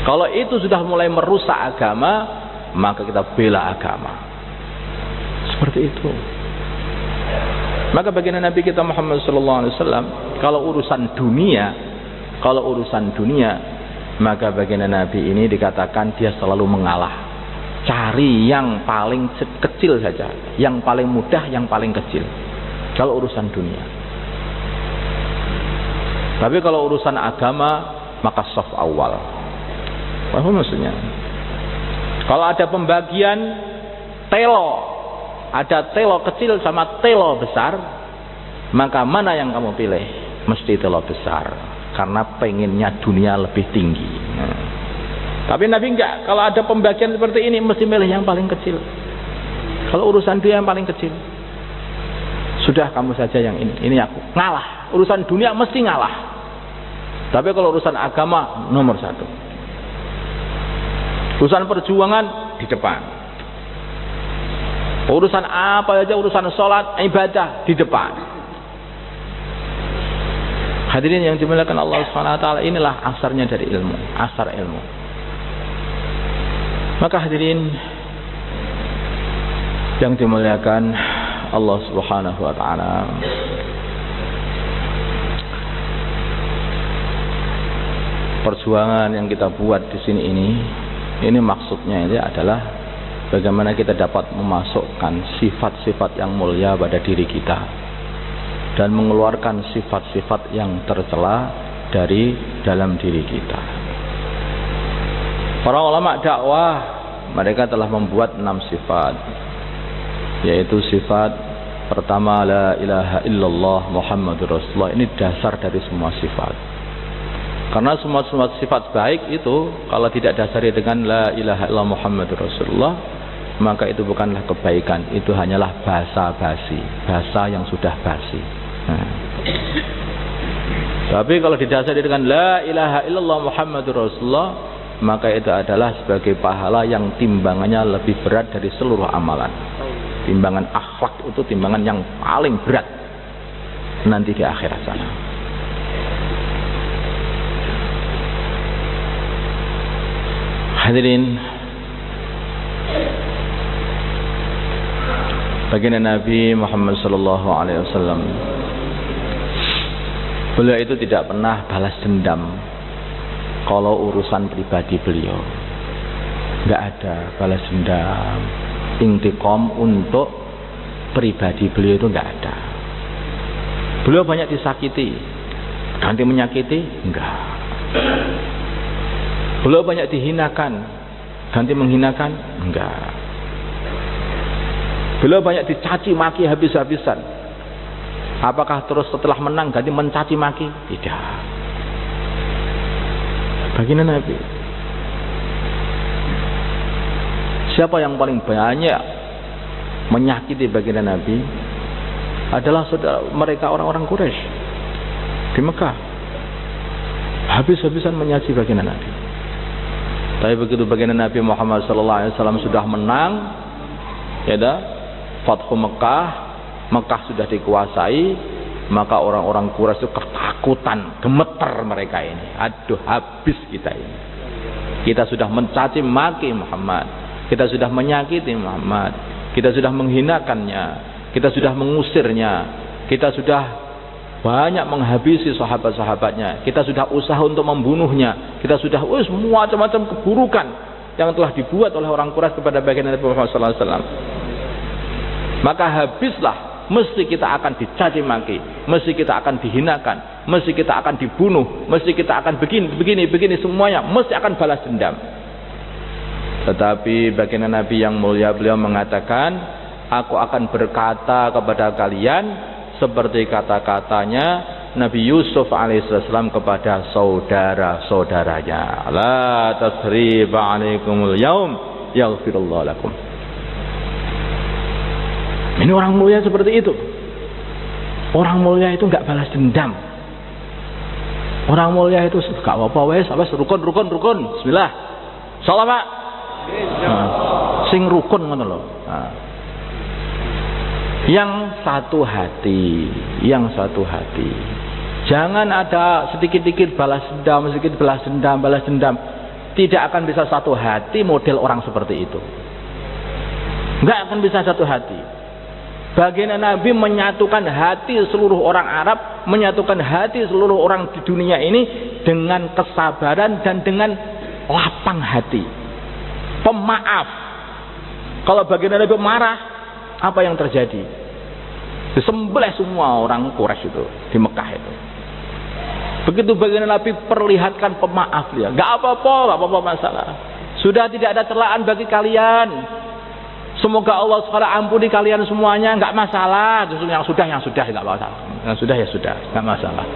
Kalau itu sudah mulai merusak agama, maka kita bela agama. Seperti itu. Maka baginda Nabi kita Muhammad SAW, kalau urusan dunia, maka baginda Nabi ini dikatakan dia selalu mengalah. Cari yang paling kecil saja, yang paling mudah, yang paling kecil. Kalau urusan dunia. Tapi kalau urusan agama, maka saf awal. Apa maksudnya? Kalau ada pembagian telo, ada telo kecil sama telo besar, maka mana yang kamu pilih? Mesti telo besar, karena pengennya dunia lebih tinggi. Nah. Tapi Nabi enggak, kalau ada pembagian seperti ini mesti milih yang paling kecil. Kalau urusan dia yang paling kecil, sudah kamu saja yang ini aku ngalah. Urusan dunia mesti ngalah. Tapi kalau urusan agama nomor 1. Urusan perjuangan di depan. Urusan apa aja, urusan sholat, ibadah di depan. Hadirin yang dimuliakan Allah Subhanahu wa taala, inilah asarnya dari ilmu, asar ilmu. Maka hadirin yang dimuliakan Allah Subhanahu wa taala, perjuangan yang kita buat di sini ini maksudnya ini adalah bagaimana kita dapat memasukkan sifat-sifat yang mulia pada diri kita dan mengeluarkan sifat-sifat yang tercela dari dalam diri kita. Para ulama dakwah mereka telah membuat 6 sifat, yaitu sifat pertama la ilaha illallah Muhammadur Rasulullah. Ini dasar dari semua sifat. Karena semua sifat baik itu kalau tidak dasari dengan la ilaha illallah Muhammadur Rasulullah, maka itu bukanlah kebaikan, itu hanyalah basa basi, bahasa yang sudah basi. Nah. Tapi kalau didasari dengan la ilaha illallah Muhammadur Rasulullah, maka itu adalah sebagai pahala yang timbangannya lebih berat dari seluruh amalan. Timbangan akhlak itu timbangan yang paling berat nanti di akhirat sana. Hadirin, baginda Nabi Muhammad sallallahu alaihi wasallam, beliau itu tidak pernah balas dendam kalau urusan pribadi beliau. Enggak ada balas dendam, intiqam untuk pribadi beliau itu enggak ada. Beliau banyak disakiti, ganti menyakiti? Enggak. Beliau banyak dihinakan, ganti menghinakan? Enggak. Beliau banyak dicaci maki habis-habisan. Apakah terus setelah menang ganti mencaci maki? Tidak. Baginda Nabi, siapa yang paling banyak menyakiti baginda Nabi adalah saudara mereka orang-orang Quraisy di Mekah. Habis-habisan menyaci baginda Nabi. Tapi begitu baginda Nabi Muhammad SAW sudah menang, ya dah, Fathu Mekah, Mekah sudah dikuasai, maka orang-orang Quraisy itu ketakutan, gemeter mereka ini. Aduh, habis kita ini. Kita sudah mencaci maki Muhammad, kita sudah menyakiti Muhammad, kita sudah menghinakannya, kita sudah mengusirnya, kita sudah banyak menghabisi sahabat-sahabatnya, kita sudah usaha untuk membunuhnya, kita sudah semua macam-macam keburukan yang telah dibuat oleh orang Quraisy kepada baginda Nabi Muhammad SAW. Maka habislah, mesti kita akan dicaci maki, mesti kita akan dihinakan, mesti kita akan dibunuh, mesti kita akan begini semuanya, mesti akan balas dendam. Tetapi baginda Nabi yang mulia beliau mengatakan, aku akan berkata kepada kalian seperti kata-katanya Nabi Yusuf alaihissalam kepada saudara-saudaranya, la tasriba alaikumul yaum yaghfirullahu lakum. Ini orang mulia seperti itu. Orang mulia itu enggak balas dendam. Orang mulia itu enggak apa-apa wes, rukun. Bismillah. Salam Pak. Nah, sing rukun ngono lho. Nah. Yang satu hati. Jangan ada sedikit-sedikit balas dendam. Tidak akan bisa satu hati model orang seperti itu. Enggak akan bisa satu hati. Baginda Nabi menyatukan hati seluruh orang Arab, menyatukan hati seluruh orang di dunia ini dengan kesabaran dan dengan lapang hati. Pemaaf. Kalau baginda Nabi marah, apa yang terjadi? Disembelih semua orang Quraisy itu di Mekah itu. Begitu baginda Nabi perlihatkan pemaaf dia, enggak apa-apa masalah. Sudah tidak ada celaan bagi kalian. Semoga Allah SWT ampuni kalian semuanya, enggak masalah. Justru yang sudah enggak masalah. Yang sudah ya sudah, enggak masalah.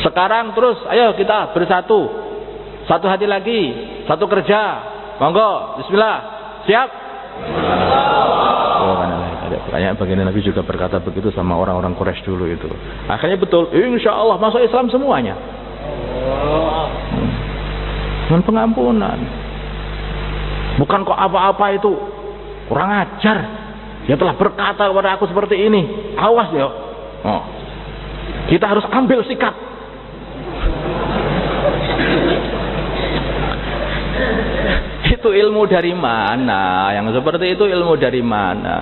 Sekarang terus ayo kita bersatu. Satu hati lagi, satu kerja. Monggo, bismillah. Siap? Oh, ada pertanyaan bagian Nabi juga berkata begitu sama orang-orang Quraisy dulu itu. Akhirnya betul, insya Allah masuk Islam semuanya. Dengan pengampunan. Bukan kok apa-apa itu kurang ajar. Dia telah berkata kepada aku seperti ini. Awas ya. Oh. Kita harus ambil sikap. Itu ilmu dari mana? Yang seperti itu ilmu dari mana?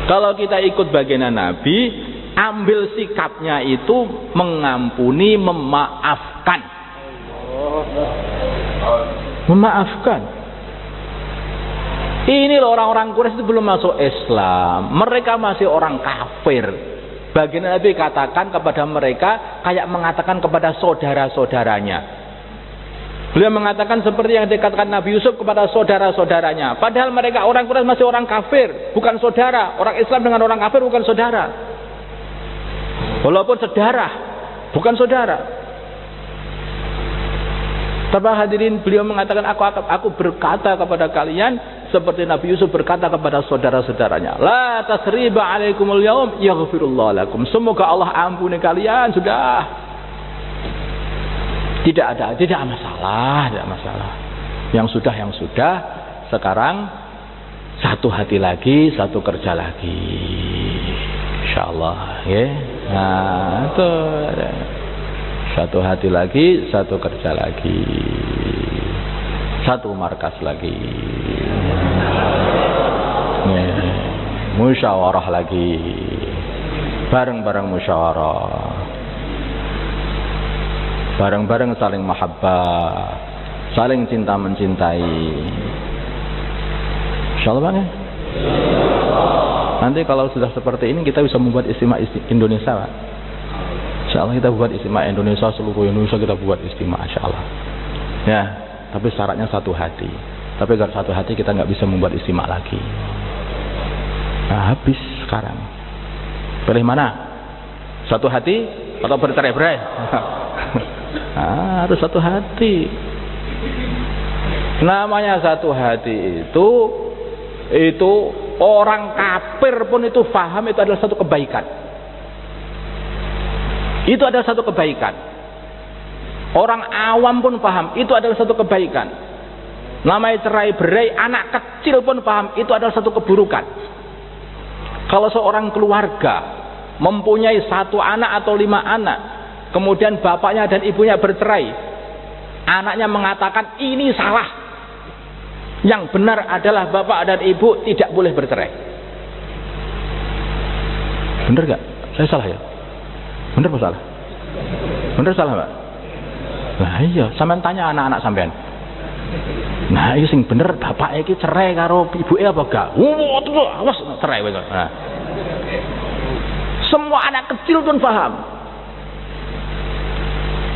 Kalau kita ikut baginda Nabi, ambil sikapnya itu mengampuni, memaafkan. Memaafkan. Ini loh orang-orang Quraisy itu belum masuk Islam. Mereka masih orang kafir. Baginda Nabi katakan kepada mereka kayak mengatakan kepada saudara-saudaranya. Beliau mengatakan seperti yang dikatakan Nabi Yusuf kepada saudara-saudaranya. Padahal mereka orang Quraisy masih orang kafir, bukan saudara. Orang Islam dengan orang kafir bukan saudara. Walaupun sedarah, bukan saudara. Tapi hadirin, beliau mengatakan aku berkata kepada kalian seperti Nabi Yusuf berkata kepada saudara-saudaranya. La tasriba alaikumul yaum yaghfirullah lakum. Semoga Allah ampuni kalian sudah. Tidak ada masalah, tidak masalah. Yang sudah. Sekarang satu hati lagi, satu kerja lagi. Insyaallah, ya. Nah, itu satu hati lagi, satu kerja lagi. Satu markas lagi. Musyawarah lagi. Bareng-bareng musyawarah. Bareng-bareng saling mahabbah, saling cinta mencintai. Insyaallah Bang ya. Nanti kalau sudah seperti ini kita bisa membuat istimewa Indonesia Pak. Insyaallah kita buat istimewa Indonesia, seluruh Indonesia kita buat istimewa insyaallah. Ya, tapi syaratnya satu hati. Tapi kalau satu hati kita nggak bisa membuat istimewa lagi. Nah, habis sekarang. Pilih mana? Satu hati atau bercerai-berai? Harus satu hati. Namanya satu hati itu orang kafir pun itu faham itu adalah satu kebaikan. Itu adalah satu kebaikan. Orang awam pun paham itu adalah satu kebaikan. Namanya cerai berai, anak kecil pun paham itu adalah satu keburukan. Kalau seorang keluarga mempunyai 1 anak atau 5 anak, kemudian bapaknya dan ibunya bercerai, anaknya mengatakan ini salah, yang benar adalah bapak dan ibu tidak boleh bercerai. Benar gak? Saya salah ya? Benar apa salah? Benar salah Pak? Nah iya, sampean tanya anak-anak sampean. Nah iya sing bener bapak iki cerai karo ibuke apa gak? Awas cerai wae. Nah. Semua anak kecil pun paham.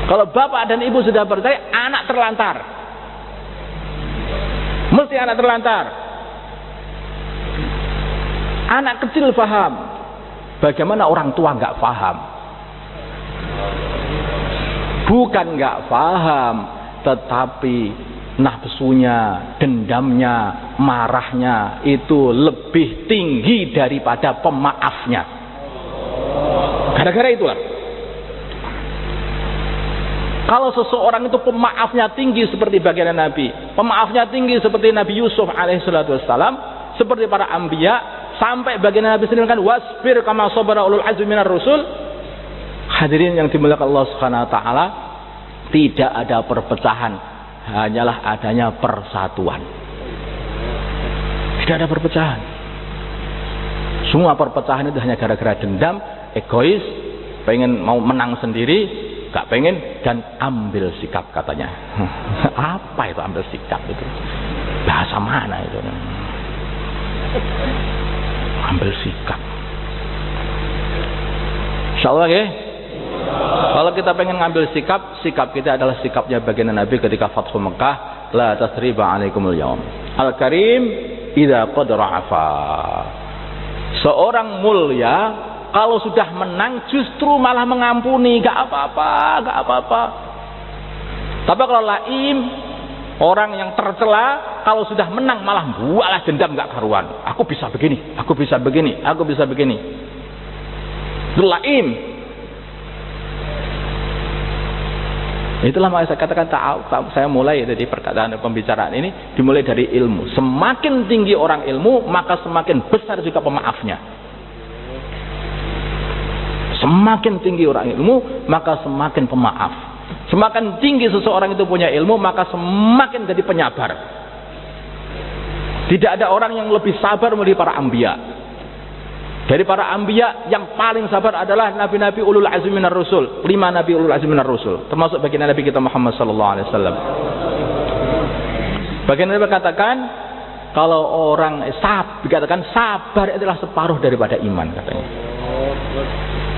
Kalau bapak dan ibu sudah bercerai, anak terlantar. Mesti anak terlantar. Anak kecil paham. Bagaimana orang tua nggak paham? Bukan nggak paham, tetapi nafsunya, dendamnya, marahnya itu lebih tinggi daripada pemaafnya. Gara-gara itulah. Kalau seseorang itu pemaafnya tinggi seperti baginda Nabi, pemaafnya tinggi seperti Nabi Yusuf alaihissalatu wassalam, seperti para anbiya, sampai baginda Nabi sendiri kan wasbir kama sabara ulul azmi minar rusul. Hadirin yang dimuliakan Allah Subhanahu wa taala, tidak ada perpecahan, hanyalah adanya persatuan. Tidak ada perpecahan. Semua perpecahan itu hanya gara-gara dendam, egois, pengen mau menang sendiri, gak pengen, dan ambil sikap katanya. Apa itu ambil sikap itu? Bahasa mana itu? Ambil sikap. Insyaallah ya. Kalau kita pengen ngambil sikap, sikap kita adalah sikapnya baginda Nabi ketika Fathu Mekah, la tasriba alaikumul yaum. Al-Karim idza qadara afa. Seorang mulia kalau sudah menang justru malah mengampuni, gak apa-apa, gak apa-apa. Tapi kalau laim, orang yang tercela, kalau sudah menang malah bualah dendam gak karuan. Aku bisa begini, aku bisa begini, aku bisa begini. Itu laim. Itulah makanya saya katakan saya mulai dari perkataan pembicaraan ini dimulai dari ilmu. Semakin tinggi orang ilmu, maka semakin besar juga pemaafnya. Semakin tinggi orang ilmu, maka semakin pemaaf. Semakin tinggi seseorang itu punya ilmu, maka semakin jadi penyabar. Tidak ada orang yang lebih sabar dari para anbiya. Dari para anbiya yang paling sabar adalah nabi-nabi ulul azmi minar rusul. 5 nabi ulul azmi minar rusul, termasuk baginda Nabi kita Muhammad sallallahu alaihi wasallam. Baginda Nabi katakan, kalau orang dikatakan sabar adalah separuh daripada iman, katanya.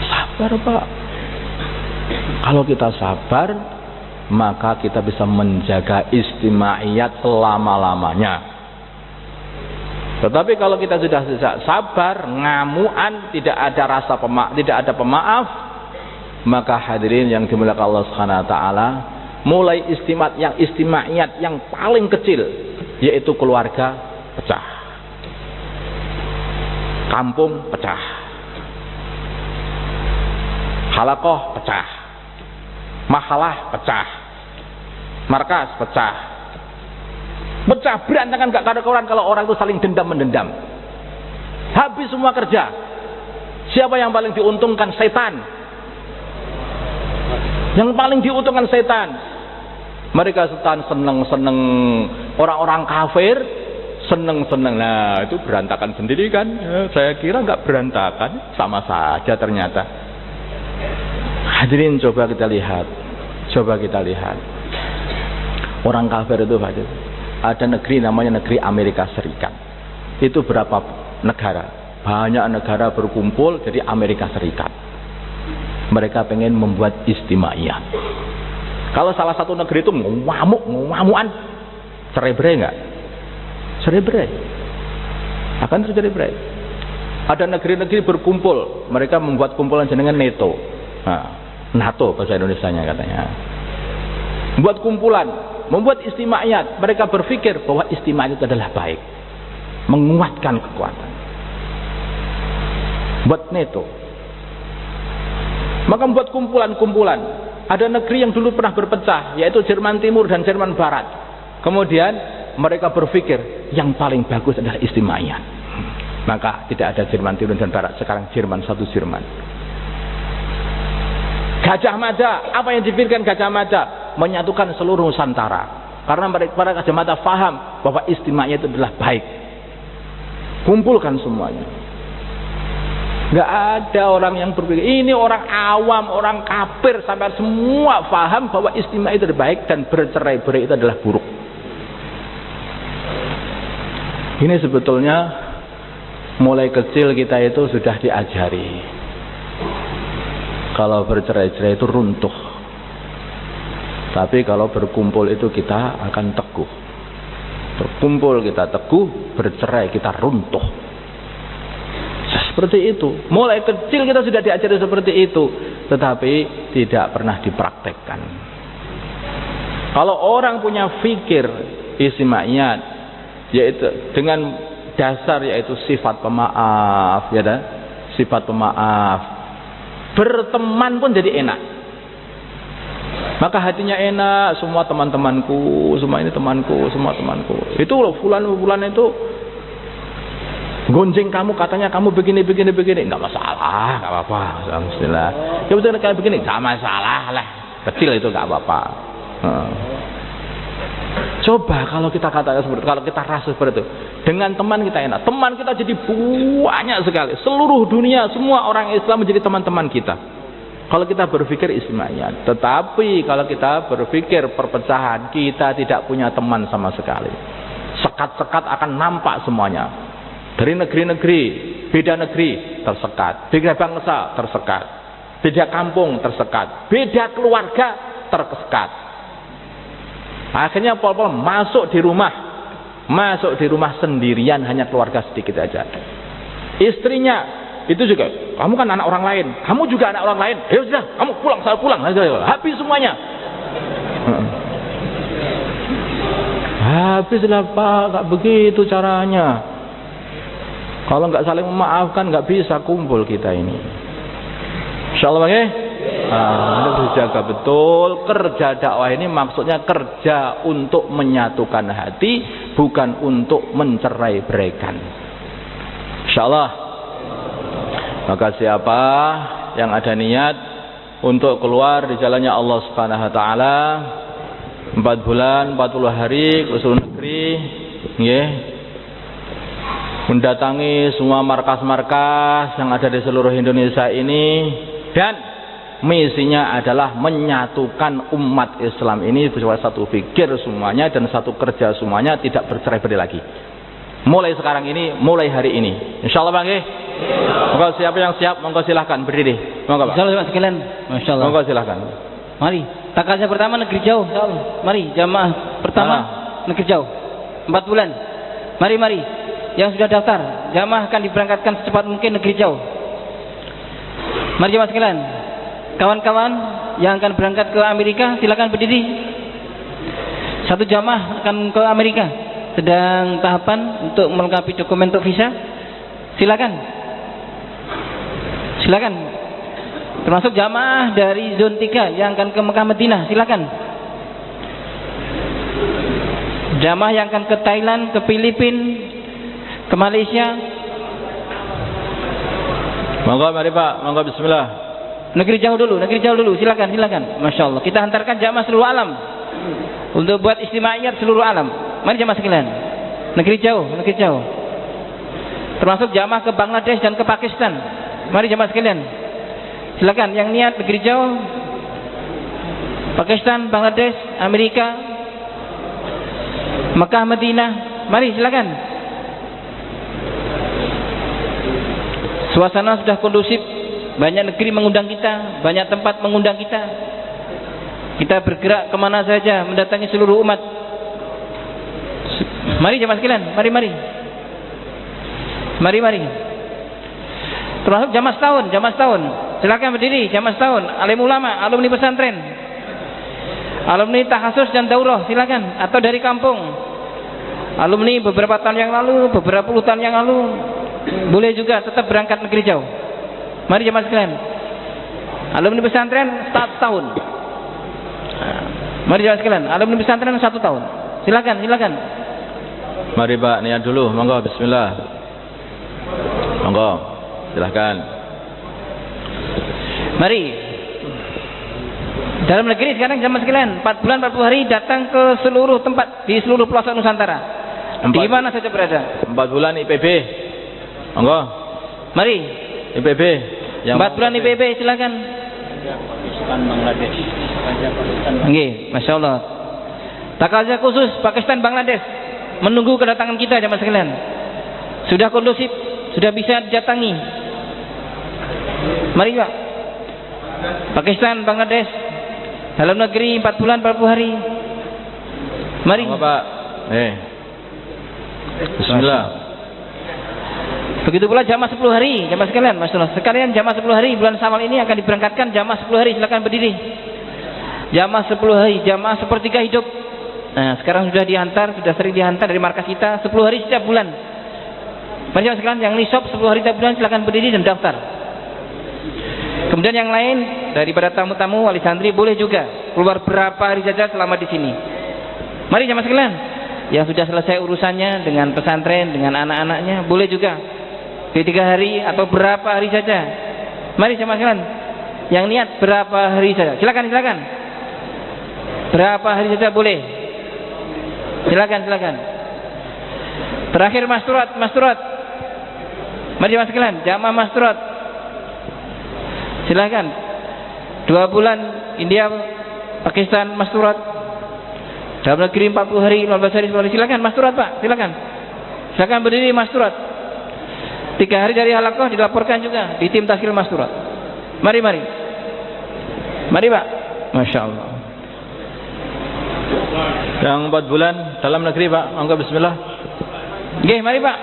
Sabar, Pak. Kalau kita sabar, maka kita bisa menjaga istimaiyat selama-lamanya. Tetapi kalau kita sudah tidak sabar, ngamuan, tidak ada rasa tidak ada pemaaf, maka hadirin yang dimuliakan Allah Subhanahu wa taala, mulai istimaiyat yang paling kecil, yaitu keluarga pecah. Kampung pecah. Halaqah pecah. Mahalah pecah. Markas pecah. Pecah berantakan gak karuan kalau orang itu saling dendam mendendam. Habis semua kerja. Siapa yang paling diuntungkan? Setan. Yang paling diuntungkan setan. Mereka setan seneng-seneng, orang-orang kafir seneng-seneng. Nah, itu berantakan sendiri kan? Saya kira gak berantakan, sama saja ternyata. Hadirin, coba kita lihat. Orang kafir itu ada negeri namanya negeri Amerika Serikat. Itu berapa negara? Banyak negara berkumpul jadi Amerika Serikat. Mereka pengen membuat istimaiyah. Kalau salah satu negeri itu ngamuan, cerai-berai enggak? Cerai-berai. Akan terjadi berai. Ada negeri-negeri berkumpul, mereka membuat kumpulan jenengan NATO. Nah, NATO bahasa Indonesianya katanya. Membuat kumpulan, membuat istimaiyat. Mereka berpikir bahwa istimaiyat itu adalah baik, menguatkan kekuatan. Buat NATO. Maka membuat kumpulan-kumpulan. Ada negeri yang dulu pernah berpecah, yaitu Jerman Timur dan Jerman Barat. Kemudian mereka berpikir yang paling bagus adalah istimaiyat. Maka tidak ada Jerman Timur dan Barat, sekarang Jerman, satu Jerman. Gajah Mada, apa yang dipikirkan Gajah Mada? Menyatukan seluruh Nusantara. Karena para Gajah Mada faham bahwa istimewa itu adalah baik. Kumpulkan semuanya. Gak ada orang yang berpikir, ini orang awam, orang kafir, sampai semua faham bahwa istimewa itu adalah baik dan bercerai-berai itu adalah buruk. Ini sebetulnya mulai kecil kita itu sudah diajari. Kalau bercerai-cerai itu runtuh. Tapi kalau berkumpul itu kita akan teguh. Berkumpul kita teguh, bercerai kita runtuh. Seperti itu. Mulai kecil kita sudah diajari seperti itu. Tetapi tidak pernah dipraktekkan. Kalau orang punya fikir istimaiyat, yaitu dengan dasar yaitu sifat pemaaf, ya dah, sifat pemaaf. Berteman pun jadi enak. Maka hatinya enak, semua teman-temanku, semua ini temanku, semua temanku. Itu loh fulan itu gonjeng kamu, katanya kamu begini, enggak masalah, enggak apa-apa, alhamdulillah. Ya betul kayak begini, enggak masalah lah. Kecil itu enggak apa-apa. Coba kalau kita katakan seperti itu, kalau kita rasa seperti itu, dengan teman kita enak, teman kita jadi banyak sekali, seluruh dunia, semua orang Islam menjadi teman-teman kita. Kalau kita berpikir istimewa, tetapi kalau kita berpikir perpecahan, kita tidak punya teman sama sekali. Sekat-sekat akan nampak semuanya. Dari negeri-negeri, beda negeri tersekat, beda bangsa tersekat, beda kampung tersekat, beda keluarga tersekat. Akhirnya pol-pol masuk di rumah sendirian, hanya keluarga sedikit aja. Istrinya itu juga, kamu kan anak orang lain, kamu juga anak orang lain. Ya sudah, kamu pulang, saya pulang. Habis semuanya. Habislah Pak, nggak begitu caranya. Kalau nggak saling memaafkan nggak bisa kumpul kita ini. Insyaallah ya. Harus jaga betul. Kerja dakwah ini maksudnya kerja untuk menyatukan hati, bukan untuk mencerai-beraikan. Insyaallah. Maka siapa yang ada niat untuk keluar di jalannya Allah Subhanahu wa taala 4 bulan 40 hari ke seluruh negeri, nggih, mendatangi semua markas-markas yang ada di seluruh Indonesia ini, dan misinya adalah menyatukan umat Islam ini bersama satu pikir semuanya dan satu kerja semuanya, tidak bercerai-berai lagi. Mulai sekarang ini, mulai hari ini. Insyaallah Bang nggih. Monggo siapa yang siap, monggo silahkan berdiri. Monggo Pak. Insyaallah sekalian. Masyaallah. Monggo silahkan. Mari, takaznya pertama negeri jauh, insyaallah. Mari jamaah pertama negeri jauh. 4 bulan. Mari. Yang sudah daftar, jamaah akan diberangkatkan secepat mungkin negeri jauh. Mari jamaah sekalian. Kawan-kawan yang akan berangkat ke Amerika, silakan berdiri. Satu jamaah akan ke Amerika, sedang tahapan untuk melengkapi dokumen untuk visa. Silakan. Termasuk jamaah dari zon 3 yang akan ke Mekah Madinah, silakan. Jamaah yang akan ke Thailand, ke Filipina, ke Malaysia. Monggo mari Pak, monggo bismillah. Negeri jauh dulu, silakan. Masya Allah, kita hantarkan jamaah seluruh alam untuk buat istimaiyat seluruh alam. Mari jamaah sekalian. Negeri jauh. Termasuk jamaah ke Bangladesh dan ke Pakistan. Mari jamaah sekalian. Silakan yang niat negeri jauh, Pakistan, Bangladesh, Amerika, Mekah, Madinah. Mari silakan. Suasana sudah kondusif, banyak negeri mengundang kita, banyak tempat mengundang kita. Kita bergerak kemana saja, mendatangi seluruh umat. Mari jemaah sekalian, mari. Termasuk jamaah setahun. Silakan berdiri, jamaah setahun. Alim ulama, alumni pesantren, alumni tahasus dan daurah, silakan. Atau dari kampung, alumni beberapa tahun yang lalu, beberapa puluh tahun yang lalu, boleh juga tetap berangkat negeri jauh. Mari jemaah sekalian. Alumni pesantren 1 tahun. Mari jemaah sekalian, alumni pesantren 1 tahun. Silakan. Mari Pak, niat dulu, monggo bismillah. Monggo, silahkan. Mari. Dalam negeri sekarang jamaah sekalian, 4 bulan 40 hari datang ke seluruh tempat di seluruh pelosok Nusantara. Di mana saja berada. 4 bulan IPB. Monggo. Mari. IPB. Yang 4 bulan IPB silakan. Pakistan, Bangladesh. Nggih, Masya Allah. Takazia khusus Pakistan, Bangladesh menunggu kedatangan kita jamaah sekalian. Sudah kondusif, sudah bisa didatangi. Mari Pak. Pakistan, Bangladesh, dalam negeri 4 bulan 40 hari. Mari Pak. Bismillah. Begitu pula jamaah 10 hari, jamaah sekalian, masyaallah. Sekalian jamaah 10 hari bulan Syawal ini akan diberangkatkan jamaah 10 hari, silakan berdiri. Jamaah 10 hari, jamaah sepertiga hidup. Nah, sekarang sudah dihantar, sudah sering dihantar dari markas kita 10 hari setiap bulan. Mari jamaah sekalian yang nisab 10 hari setiap bulan silakan berdiri dan daftar. Kemudian yang lain daripada tamu-tamu wali santri boleh juga keluar berapa hari saja selama di sini. Mari jamaah sekalian, yang sudah selesai urusannya dengan pesantren, dengan anak-anaknya, boleh juga di 3 hari atau berapa hari saja. Mari jamaah sekalian, yang niat berapa hari saja, silakan. Berapa hari saja boleh. Silakan. Terakhir masturat. Mari jamaah sekalian, jamaah masturat. Silakan. 2 bulan India, Pakistan masturat. Dalam negeri 40 hari, 15 hari, 10 hari. Silakan masturat Pak, silakan berdiri masturat. 3 hari dari halaqah dilaporkan juga di tim taskil masturat. Mari Pak. Masya Allah. Yang 4 bulan dalam negeri Pak, monggo bismillah. Oke, mari Pak.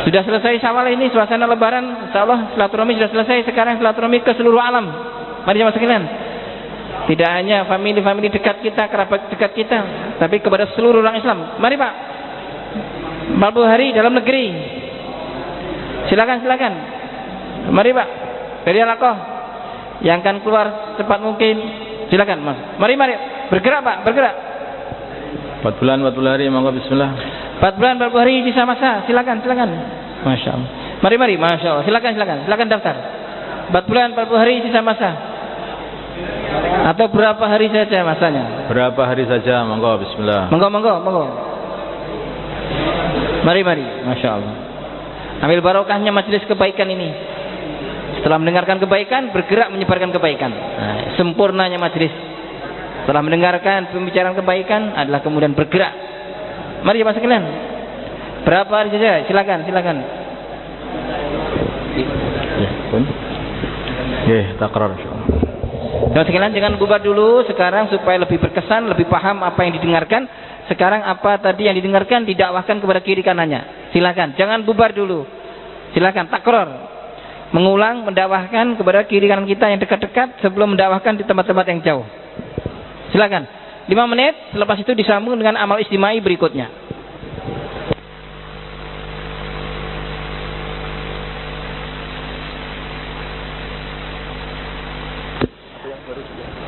Sudah selesai Syawal ini, suasana lebaran, insyaallah silaturahmi sudah selesai. Sekarang silaturahmi ke seluruh alam. Mari jemaah sekalian. Tidak hanya family dekat kita, kerabat dekat kita, tapi kepada seluruh orang Islam. Mari Pak, 40 hari dalam negeri. Silakan. Mari Pak, dari Alakoh yang akan keluar cepat mungkin. Silakan Mas. Mari bergerak Pak, bergerak. 4 bulan 40 hari, monggo bismillah. 4 bulan 40 hari sisa masa. Silakan. Masya Allah. Mari, Masya Allah. Silakan daftar. 4 bulan 40 hari sisa masa. Atau berapa hari saja masanya? Berapa hari saja, monggo bismillah. Monggo. Mari, Masya Allah. Ambil barokahnya majelis kebaikan ini. Setelah mendengarkan kebaikan, bergerak menyebarkan kebaikan. Nah, sempurnanya majelis. Setelah mendengarkan pembicaraan kebaikan adalah kemudian bergerak. Mari jemaah sekalian. Berapa hari saja? Silakan. Ya, pun. Takrar insyaallah. Jemaah sekalian, jangan bubar dulu sekarang supaya lebih berkesan, lebih paham apa yang didengarkan. Sekarang apa tadi yang didengarkan didakwahkan kepada kiri kanannya. Silakan, jangan bubar dulu. Silakan takrar. Mengulang mendakwahkan kepada kiri kanan kita yang dekat-dekat sebelum mendakwahkan di tempat-tempat yang jauh. Silakan. 5 menit, selepas itu disambung dengan amal istimai berikutnya.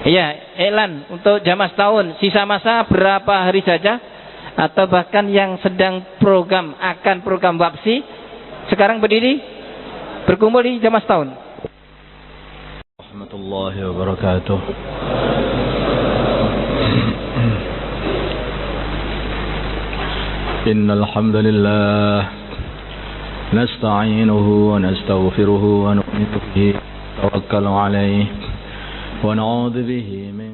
Iya, iklan untuk jamaah setahun. Sisa masa berapa hari saja, atau bahkan yang sedang akan program wabsi sekarang berdiri berkumpul di jamaah setahun. Warahmatullahi wabarakatuh. Innal hamdalillah nasta'inuhu wa nastaghfiruhu wa nu'minu bihi wa natawakkelu 'alaihi wa na'udzu bihi min